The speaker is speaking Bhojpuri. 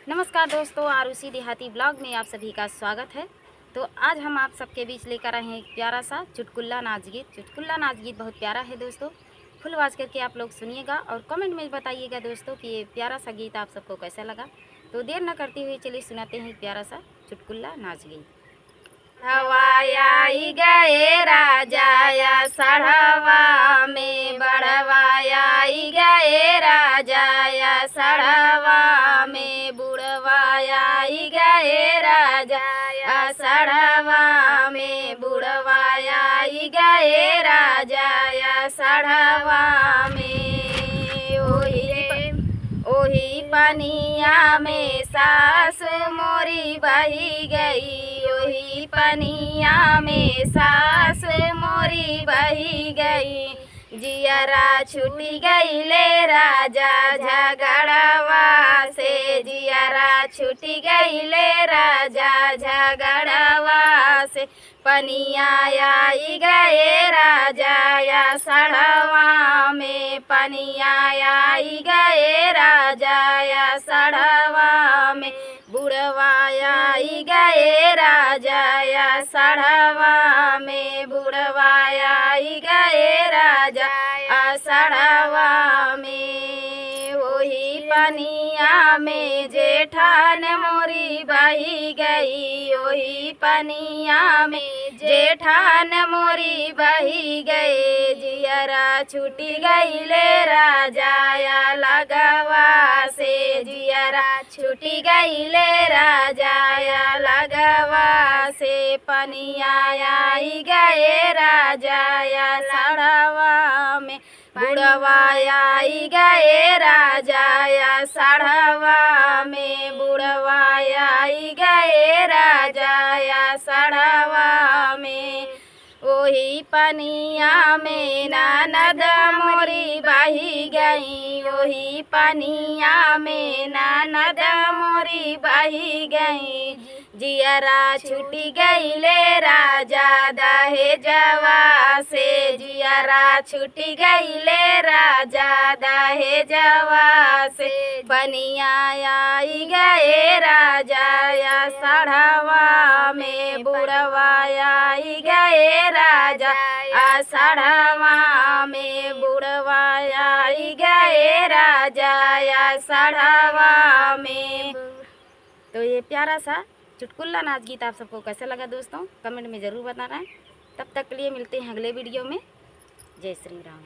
नमस्कार दोस्तों, आरुषि देहाती ब्लॉग में आप सभी का स्वागत है। तो आज हम आप सबके बीच लेकर आए हैं एक प्यारा सा चुटकुला नाच गीत। चुटकुला नाच गीत बहुत प्यारा है दोस्तों, फुल आवाज़ करके आप लोग सुनिएगा और कमेंट में बताइएगा दोस्तों कि ये प्यारा सा गीत आप सबको कैसा लगा। तो देर न करते हुए चलिए सुनाते हैं एक प्यारा सा चुटकुला नाच गीत। हवाई गए राजाया सड़वा में, बढ़वाई गए राजाया सड़वा में, बुढ़वाई गए राजाया सड़वा में, बुढ़वाई गए राजाया सड़वा में। ओही पनिया में सास मोरी बही गई, ओही पनिया में सास मोरी बही गई। जियरा छूटी गई ले राजा झगड़वा से, जियरा छूटी गई ले राजा झगड़वा से। पनिया आई गए राजा या सड़वा में, पनिया आई गए राजा या सड़वा में, बुढ़वा आई गए राजा या सड़वा में, बुढ़वा आई गए राजा या सड़वा में। वही पनिया में जेठान मोरी बही गई, वही पनिया में जेठान मोरी बही गए। जियरा छूटी गई ले राजा या लगवा से, जियरा छूटी गई ले राजा या लगवा से। पनिया आई गए राजा या सड़वा में, बुढ़वा आई गए राजा या सड़वा में, बुढ़वा आई गए राजा या सड़वा में। ओही पनिया में ननद मोरी बही गई, ओही पनिया में ननद मोरी बही गई। जियरा छूटी गई ले राजा दहेजवा से, जियरा छूटी गई ले राजा दहेजवा से। पनिया आई गए राजा या सड़वा में, बुढ़वा आई गए राजा या सड़वा में, बुढ़वा आई गए राजा या सड़वा में। तो ये प्यारा सा चुटकुला नाच गीत आप सबको कैसा लगा दोस्तों, कमेंट में ज़रूर बताना है। तब तक के लिए मिलते हैं अगले वीडियो में। जय श्री राम।